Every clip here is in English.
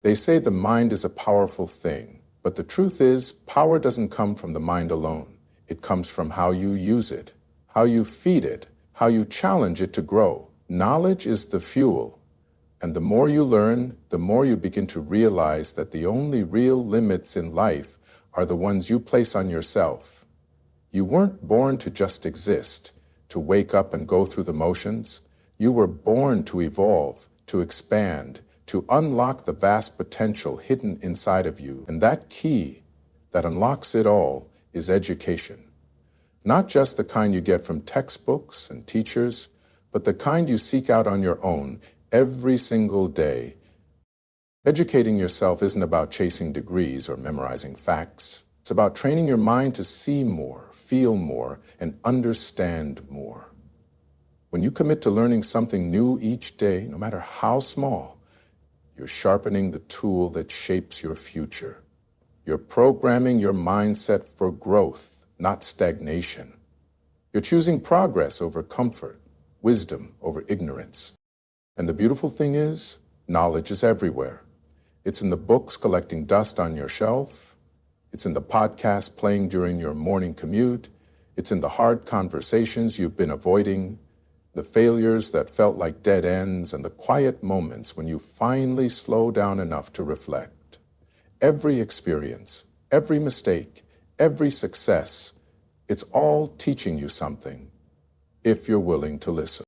They say the mind is a powerful thing, but the truth is, power doesn't come from the mind alone. It comes from how you use it, how you feed it, how you challenge it to grow. Knowledge is the fuel, and the more you learn, the more you begin to realize that the only real limits in life are the ones you place on yourself. You weren't born to just exist, to wake up and go through the motions. You were born to evolve, to expand, to unlock the vast potential hidden inside of you. And that key that unlocks it all is education. Not just the kind you get from textbooks and teachers, but the kind you seek out on your own every single day. Educating yourself isn't about chasing degrees or memorizing facts. It's about training your mind to see more, feel more, and understand more. When you commit to learning something new each day, no matter how small, you're sharpening the tool that shapes your future. You're programming your mindset for growth, not stagnation. You're choosing progress over comfort, wisdom over ignorance. And the beautiful thing is, knowledge is everywhere. It's in the books collecting dust on your shelf. It's in the podcast playing during your morning commute. It's in the hard conversations you've been avoiding, the failures that felt like dead ends, and the quiet moments when you finally slow down enough to reflect. Every experience, every mistake, every success, it's all teaching you something, if you're willing to listen.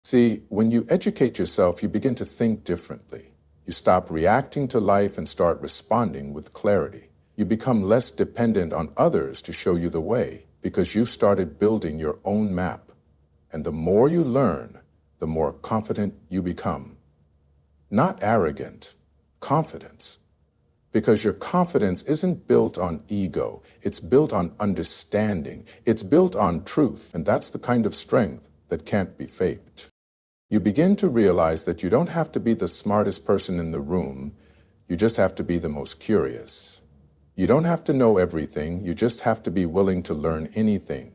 See, when you educate yourself, you begin to think differently. You stop reacting to life and start responding with clarity. You become less dependent on others to show you the way because you've started building your own map. And the more you learn, the more confident you become. Not arrogant, confidence. Because your confidence isn't built on ego, it's built on understanding, it's built on truth, and that's the kind of strength that can't be faked. You begin to realize that you don't have to be the smartest person in the room, you just have to be the most curious. You don't have to know everything, you just have to be willing to learn anything.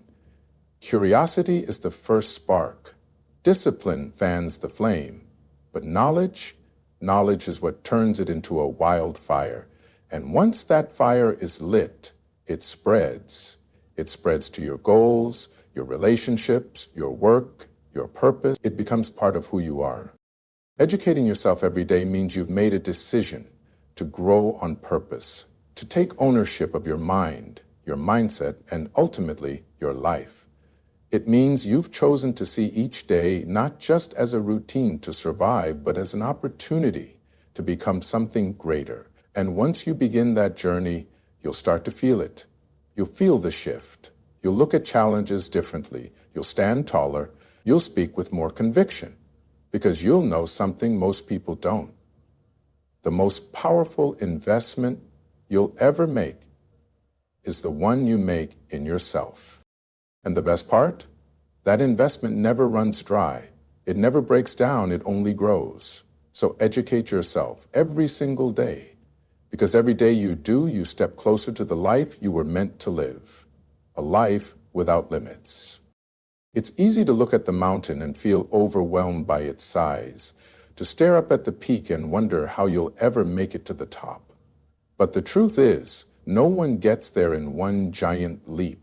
Curiosity is the first spark. Discipline fans the flame. But knowledge is what turns it into a wildfire. And once that fire is lit, it spreads. It spreads to your goals, your relationships, your work, your purpose. It becomes part of who you are. Educating yourself every day means you've made a decision to grow on purpose, to take ownership of your mind, your mindset, and ultimately your life. It means you've chosen to see each day not just as a routine to survive, but as an opportunity to become something greater. And once you begin that journey, you'll start to feel it. You'll feel the shift. You'll look at challenges differently. You'll stand taller. You'll speak with more conviction because you'll know something most people don't. The most powerful investment you'll ever make is the one you make in yourself. And the best part? That investment never runs dry. It never breaks down, it only grows. So educate yourself every single day, because every day you do, you step closer to the life you were meant to live, a life without limits. It's easy to look at the mountain and feel overwhelmed by its size, to stare up at the peak and wonder how you'll ever make it to the top. But the truth is, no one gets there in one giant leap.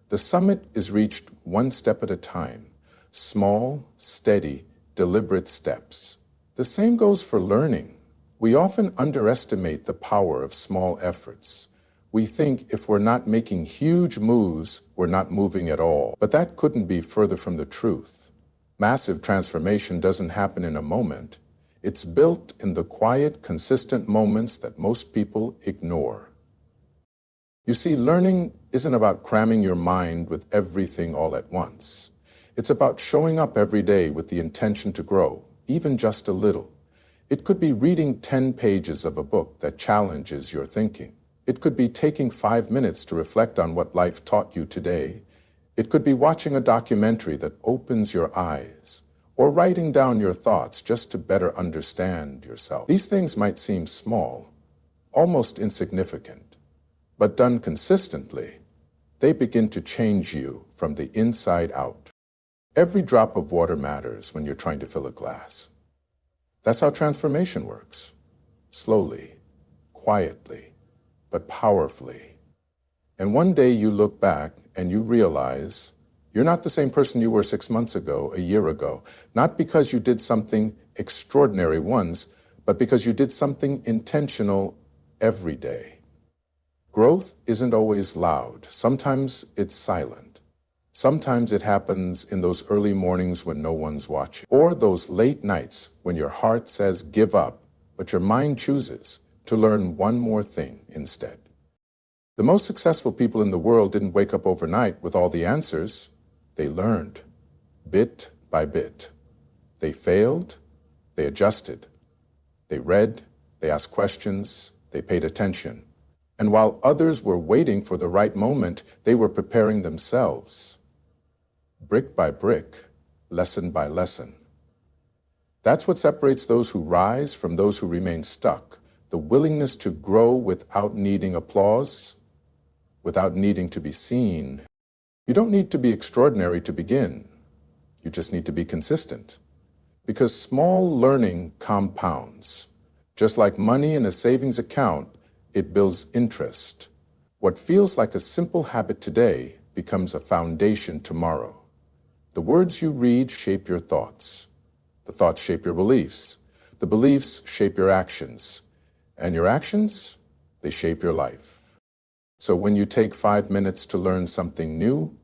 The summit is reached one step at a time, small, steady, deliberate steps. The same goes for learning. We often underestimate the power of small efforts. We think if we're not making huge moves, we're not moving at all. But that couldn't be further from the truth. Massive transformation doesn't happen in a moment. It's built in the quiet, consistent moments that most people ignore. You see, learning isn't about cramming your mind with everything all at once. It's about showing up every day with the intention to grow, even just a little. It could be reading 10 pages of a book that challenges your thinking. It could be taking 5 minutes to reflect on what life taught you today. It could be watching a documentary that opens your eyes, or writing down your thoughts just to better understand yourself. These things might seem small, almost insignificant. But done consistently, they begin to change you from the inside out. Every drop of water matters when you're trying to fill a glass. That's how transformation works. slowly, quietly, but powerfully. And one day you look back and you realize you're not the same person you were 6 months ago, a year ago, not because you did something extraordinary once, but because you did something intentional every day. Growth isn't always loud. Sometimes it's silent. Sometimes it happens in those early mornings when no one's watching, or those late nights when your heart says give up, but your mind chooses to learn one more thing instead. The most successful people in the world didn't wake up overnight with all the answers. They learned, bit by bit. They failed, they adjusted. They read, they asked questions, they paid attention. And while others were waiting for the right moment, they were preparing themselves. Brick by brick, lesson by lesson. That's what separates those who rise from those who remain stuck. The willingness to grow without needing applause, without needing to be seen. You don't need to be extraordinary to begin. You just need to be consistent. Because small learning compounds. Just like money in a savings account, it builds interest. What feels like a simple habit today becomes a foundation tomorrow. The words you read shape your thoughts. The thoughts shape your beliefs. The beliefs shape your actions. And your actions, they shape your life. So when you take 5 minutes to learn something new,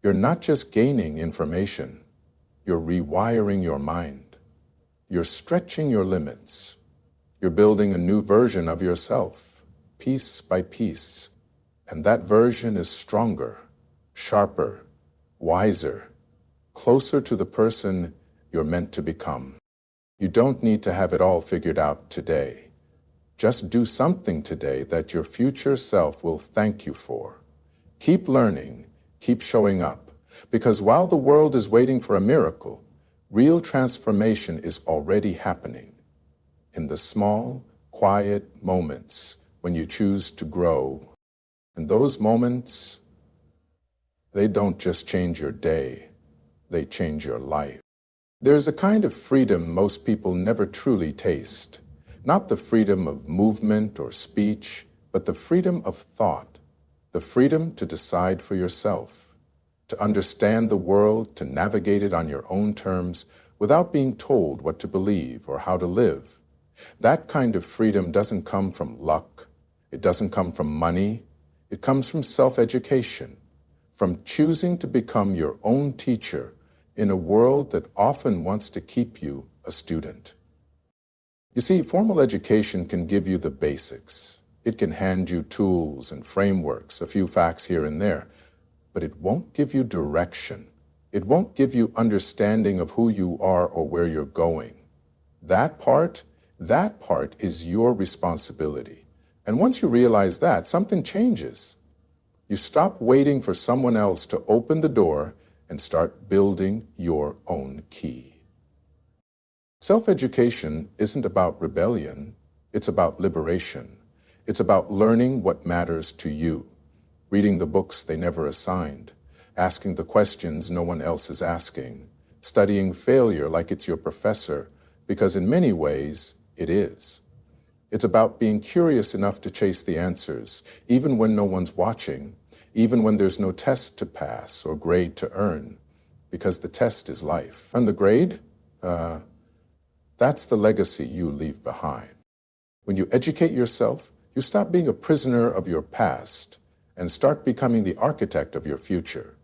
you're not just gaining information, you're rewiring your mind. You're stretching your limits. You're building a new version of yourself, piece by piece. And that version is stronger, sharper, wiser, closer to the person you're meant to become. You don't need to have it all figured out today. Just do something today that your future self will thank you for. Keep learning, keep showing up, because while the world is waiting for a miracle, real transformation is already happening. In the small, quiet moments when you choose to grow. And those moments, they don't just change your day, they change your life. There's a kind of freedom most people never truly taste. Not the freedom of movement or speech, but the freedom of thought. The freedom to decide for yourself, to understand the world, to navigate it on your own terms without being told what to believe or how to live. That kind of freedom doesn't come from luck. It doesn't come from money. It comes from self-education, from choosing to become your own teacher in a world that often wants to keep you a student. You see, formal education can give you the basics. It can hand you tools and frameworks, a few facts here and there, but it won't give you direction. It won't give you understanding of who you are or where you're going. That part is your responsibility. And once you realize that, something changes. You stop waiting for someone else to open the door and start building your own key. Self-education isn't about rebellion, it's about liberation. It's about learning what matters to you, reading the books they never assigned, asking the questions no one else is asking, studying failure like it's your professor, because in many ways, it is. It's about being curious enough to chase the answers, even when no one's watching, even when there's no test to pass or grade to earn, because the test is life. And the grade? That's the legacy you leave behind. When you educate yourself, you stop being a prisoner of your past and start becoming the architect of your future.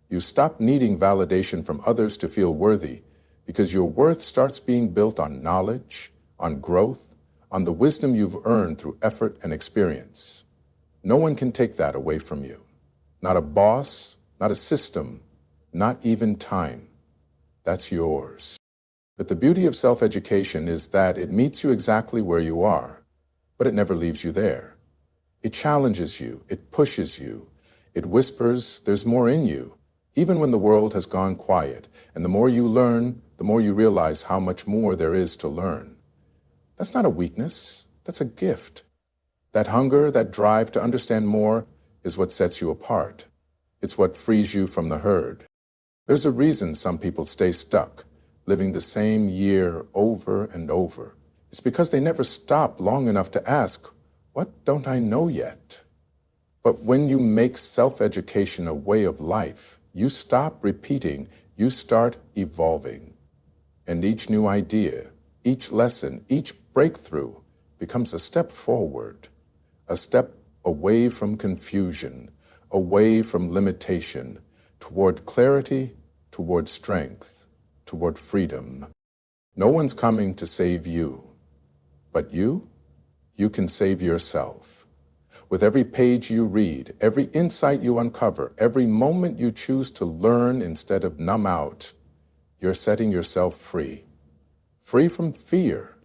You stop needing validation from others to feel worthy because your worth starts being built on knowledge, on growth, on the wisdom you've earned through effort and experience. No one can take that away from you. Not a boss, not a system, not even time. That's yours. But the beauty of self-education is that it meets you exactly where you are, but it never leaves you there. It challenges you, it pushes you, it whispers there's more in you, even when the world has gone quiet. And the more you learn, the more you realize how much more there is to learn. That's not a weakness, that's a gift. That hunger, that drive to understand more is what sets you apart. It's what frees you from the herd. There's a reason some people stay stuck, living the same year over and over. It's because they never stop long enough to ask, what don't I know yet? But when you make self-education a way of life, you stop repeating, you start evolving. And each new idea, each lesson, each breakthrough becomes a step forward, a step away from confusion, away from limitation, toward clarity, toward strength, toward freedom. No one's coming to save you, but you can save yourself. With every page you read, every insight you uncover, every moment you choose to learn instead of numb out, you're setting yourself free. Free from fear,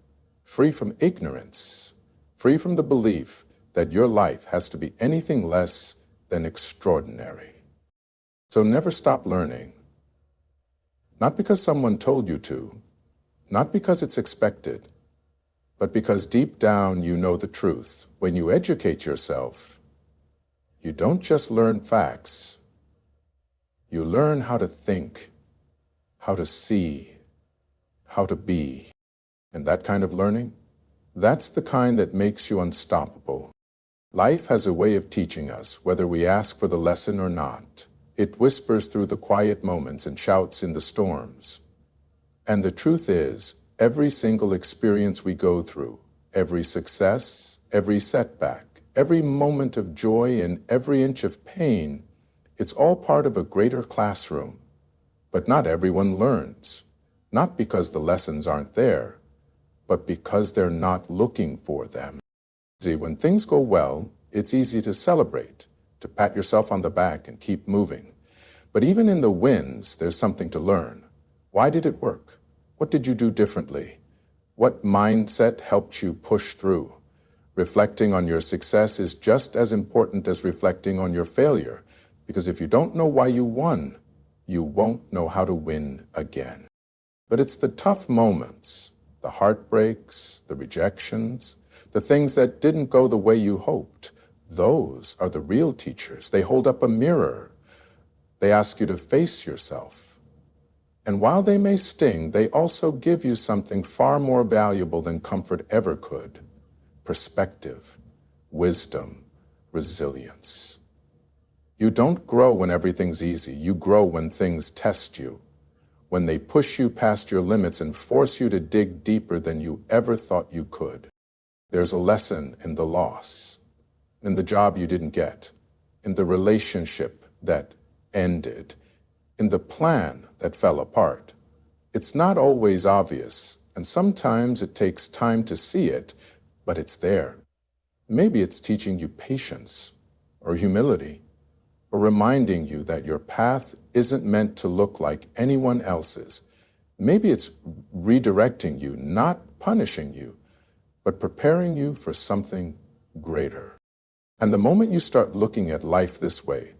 free from ignorance, free from the belief that your life has to be anything less than extraordinary. So never stop learning. Not because someone told you to, not because it's expected, but because deep down you know the truth. When you educate yourself, you don't just learn facts. You learn how to think, how to see, how to be. And that kind of learning, that's the kind that makes you unstoppable. Life has a way of teaching us, whether we ask for the lesson or not. It whispers through the quiet moments and shouts in the storms. And the truth is, every single experience we go through, every success, every setback, every moment of joy and every inch of pain, it's all part of a greater classroom. But not everyone learns, not because the lessons aren't there, but because they're not looking for them. See, when things go well, it's easy to celebrate, to pat yourself on the back and keep moving. But even in the wins, there's something to learn. Why did it work? What did you do differently? What mindset helped you push through? Reflecting on your success is just as important as reflecting on your failure, because if you don't know why you won, you won't know how to win again. But it's the tough moments, the heartbreaks, the rejections, the things that didn't go the way you hoped. Those are the real teachers. They hold up a mirror. They ask you to face yourself. And while they may sting, they also give you something far more valuable than comfort ever could: perspective, wisdom, resilience. You don't grow when everything's easy. You grow when things test you, when they push you past your limits and force you to dig deeper than you ever thought you could. There's a lesson in the loss, in the job you didn't get, in the relationship that ended, in the plan that fell apart. It's not always obvious, and sometimes it takes time to see it, but it's there. Maybe it's teaching you patience or humility, or reminding you that your path isn't meant to look like anyone else's. Maybe it's redirecting you, not punishing you, but preparing you for something greater. And the moment you start looking at life this way,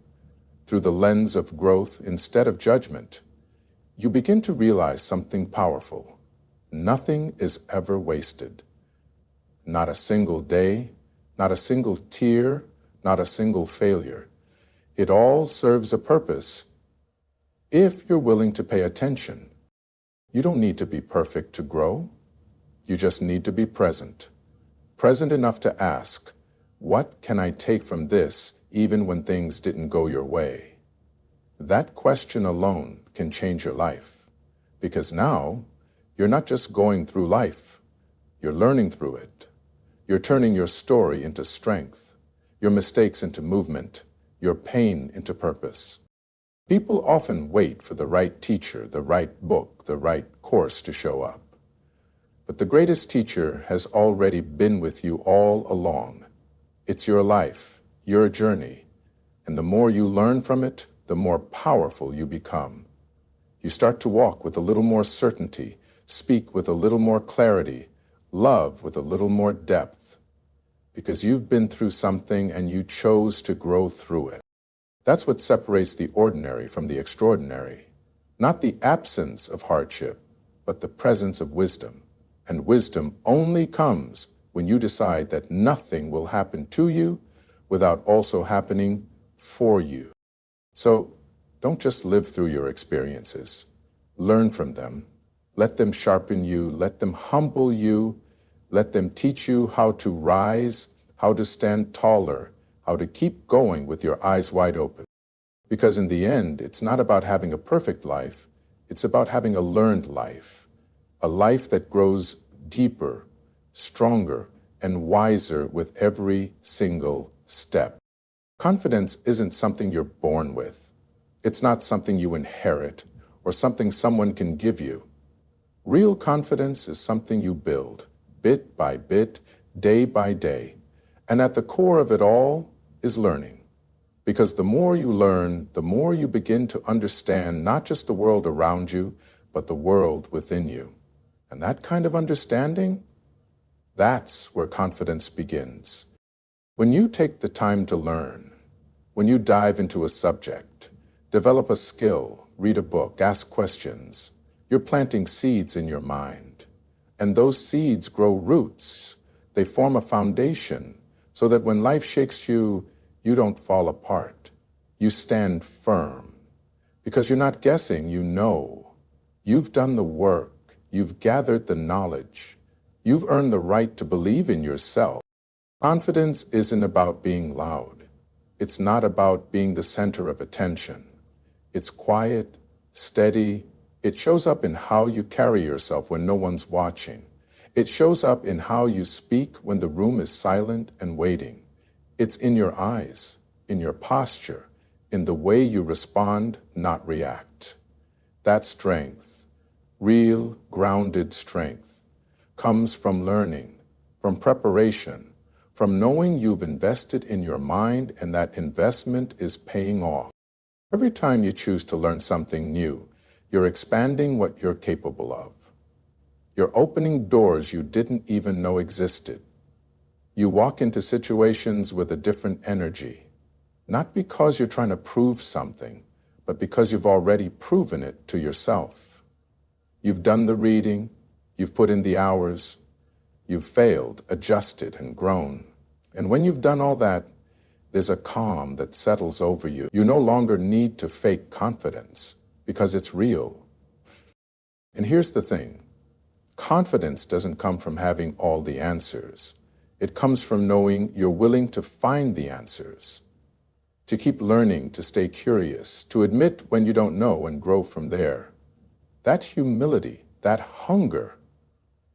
through the lens of growth instead of judgment, you begin to realize something powerful. Nothing is ever wasted. Not a single day, not a single tear, not a single failure. It all serves a purpose if you're willing to pay attention. You don't need to be perfect to grow. You just need to be present. Present enough to ask, what can I take from this even when things didn't go your way? That question alone can change your life, because now you're not just going through life, you're learning through it. You're turning your story into strength, your mistakes into movement, your pain into purpose. People often wait for the right teacher, the right book, the right course to show up. But the greatest teacher has already been with you all along. It's your life, your journey, and the more you learn from it, the more powerful you become. You start to walk with a little more certainty, speak with a little more clarity, love with a little more depth, because you've been through something and you chose to grow through it. That's what separates the ordinary from the extraordinary. Not the absence of hardship, but the presence of wisdom. And wisdom only comes when you decide that nothing will happen to you without also happening for you. So don't just live through your experiences. Learn from them. Let them sharpen you. Let them humble you. Let them teach you how to rise, how to stand taller, how to keep going with your eyes wide open. Because in the end, it's not about having a perfect life, it's about having a learned life, a life that grows deeper, stronger, and wiser with every single step. Confidence isn't something you're born with. It's not something you inherit or something someone can give you. Real confidence is something you build, bit by bit, day by day. And at the core of it all is learning. Because the more you learn, the more you begin to understand not just the world around you, but the world within you. And that kind of understanding, that's where confidence begins. When you take the time to learn, when you dive into a subject, develop a skill, read a book, ask questions, you're planting seeds in your mind. And those seeds grow roots. They form a foundation so that when life shakes you, you don't fall apart. You stand firm. Because you're not guessing, you know. You've done the work. You've gathered the knowledge. You've earned the right to believe in yourself. Confidence isn't about being loud. It's not about being the center of attention. It's quiet, steady. It shows up in how you carry yourself when no one's watching. It shows up in how you speak when the room is silent and waiting. It's in your eyes, in your posture, in the way you respond, not react. That strength, real, grounded strength, comes from learning, from preparation, from knowing you've invested in your mind and that investment is paying off. Every time you choose to learn something new, you're expanding what you're capable of. You're opening doors you didn't even know existed. You walk into situations with a different energy, not because you're trying to prove something, but because you've already proven it to yourself. You've done the reading, you've put in the hours, you've failed, adjusted, and grown. And when you've done all that, there's a calm that settles over you. You no longer need to fake confidence because it's real. And here's the thing. Confidence doesn't come from having all the answers. It comes from knowing you're willing to find the answers, to keep learning, to stay curious, to admit when you don't know and grow from there. That humility, that hunger,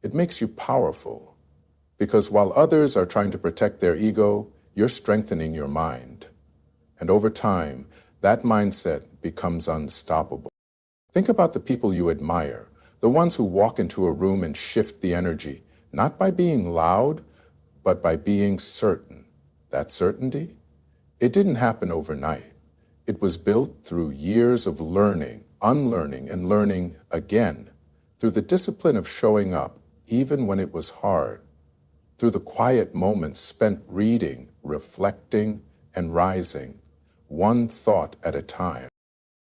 it makes you powerful. Because while others are trying to protect their ego, you're strengthening your mind. And over time, that mindset becomes unstoppable. Think about the people you admire, the ones who walk into a room and shift the energy, not by being loud, but by being certain. That certainty, it didn't happen overnight. It was built through years of learning, unlearning, and learning again, through the discipline of showing up, even when it was hard, through the quiet moments spent reading, reflecting, and rising, one thought at a time.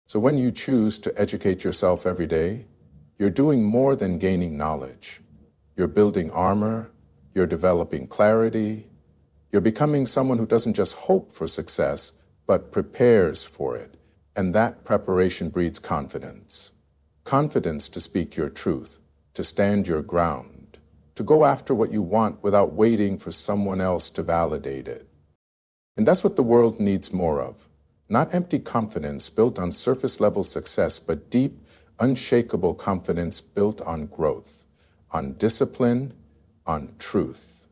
So when you choose to educate yourself every day, you're doing more than gaining knowledge. You're building armor, you're developing clarity, you're becoming someone who doesn't just hope for success, but prepares for it. And that preparation breeds confidence. Confidence to speak your truth, to stand your ground, to go after what you want without waiting for someone else to validate it. And that's what the world needs more of. Not empty confidence built on surface-level success, but deep, unshakable confidence built on growth, on discipline, on truth.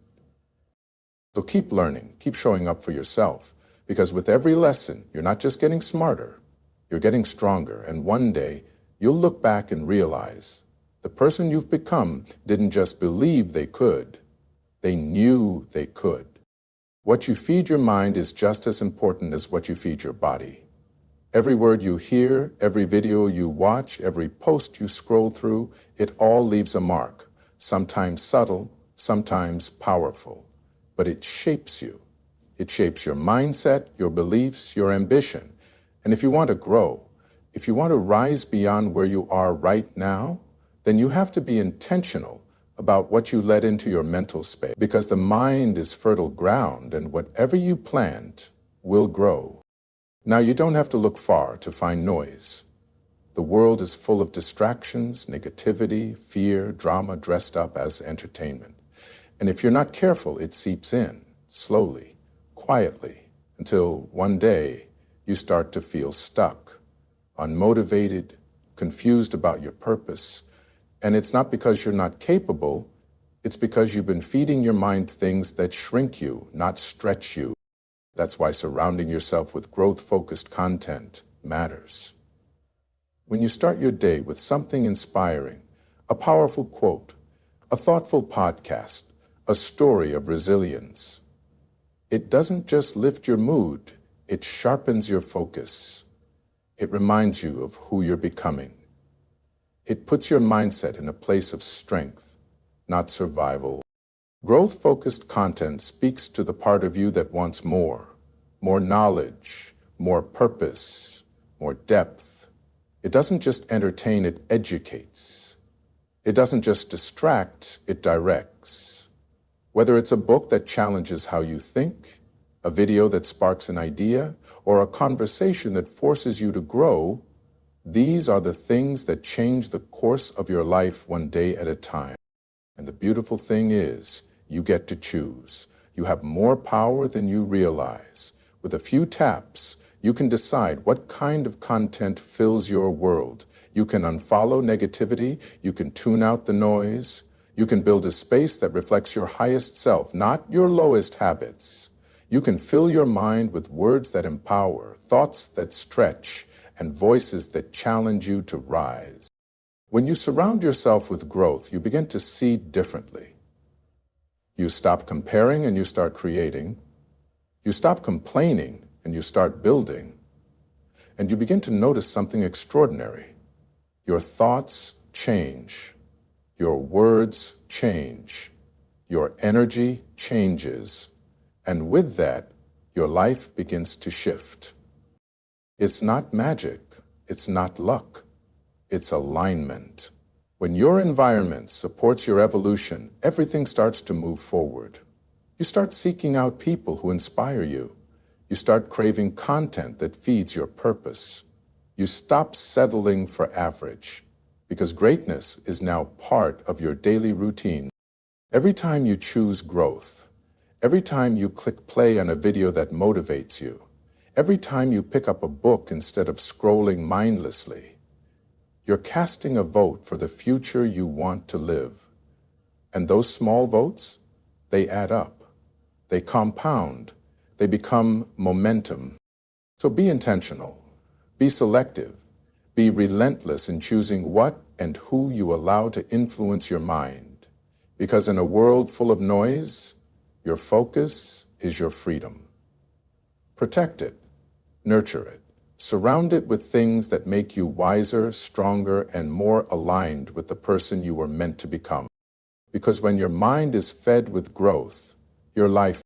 So keep learning, keep showing up for yourself, because with every lesson, you're not just getting smarter, you're getting stronger, and one day, you'll look back and realize the person you've become didn't just believe they could, they knew they could. What you feed your mind is just as important as what you feed your body. Every word you hear, every video you watch, every post you scroll through, it all leaves a mark, sometimes subtle, sometimes powerful. But it shapes you. It shapes your mindset, your beliefs, your ambition. And if you want to grow, if you want to rise beyond where you are right now, then you have to be intentional about what you let into your mental space, because the mind is fertile ground and whatever you plant will grow. Now, you don't have to look far to find noise. The world is full of distractions, negativity, fear, drama dressed up as entertainment. And if you're not careful, it seeps in, slowly, quietly, until one day you start to feel stuck, unmotivated, confused about your purpose. And it's not because you're not capable, it's because you've been feeding your mind things that shrink you, not stretch you. That's why surrounding yourself with growth-focused content matters. When you start your day with something inspiring, a powerful quote, a thoughtful podcast, a story of resilience, it doesn't just lift your mood, it sharpens your focus. It reminds you of who you're becoming. It puts your mindset in a place of strength, not survival. Growth-focused content speaks to the part of you that wants more knowledge, more purpose, more depth. It doesn't just entertain, it educates. It doesn't just distract, it directs. Whether it's a book that challenges how you think, a video that sparks an idea, or a conversation that forces you to grow, these are the things that change the course of your life one day at a time. And the beautiful thing is, you get to choose. You have more power than you realize. With a few taps, you can decide what kind of content fills your world. You can unfollow negativity. You can tune out the noise. You can build a space that reflects your highest self, not your lowest habits. You can fill your mind with words that empower, thoughts that stretch, and voices that challenge you to rise. When you surround yourself with growth, you begin to see differently. You stop comparing and you start creating. You stop complaining and you start building. And you begin to notice something extraordinary. Your thoughts change. Your words change. Your energy changes. And with that, your life begins to shift. It's not magic. It's not luck. It's alignment. When your environment supports your evolution, everything starts to move forward. You start seeking out people who inspire you. You start craving content that feeds your purpose. You stop settling for average, because greatness is now part of your daily routine. Every time you choose growth, every time you click play on a video that motivates you, every time you pick up a book instead of scrolling mindlessly, you're casting a vote for the future you want to live. And those small votes, they add up. They compound. They become momentum. So be intentional. Be selective. Be relentless in choosing what and who you allow to influence your mind. Because in a world full of noise, your focus is your freedom. Protect it. Nurture it. Surround it with things that make you wiser, stronger, and more aligned with the person you were meant to become. Because when your mind is fed with growth, your life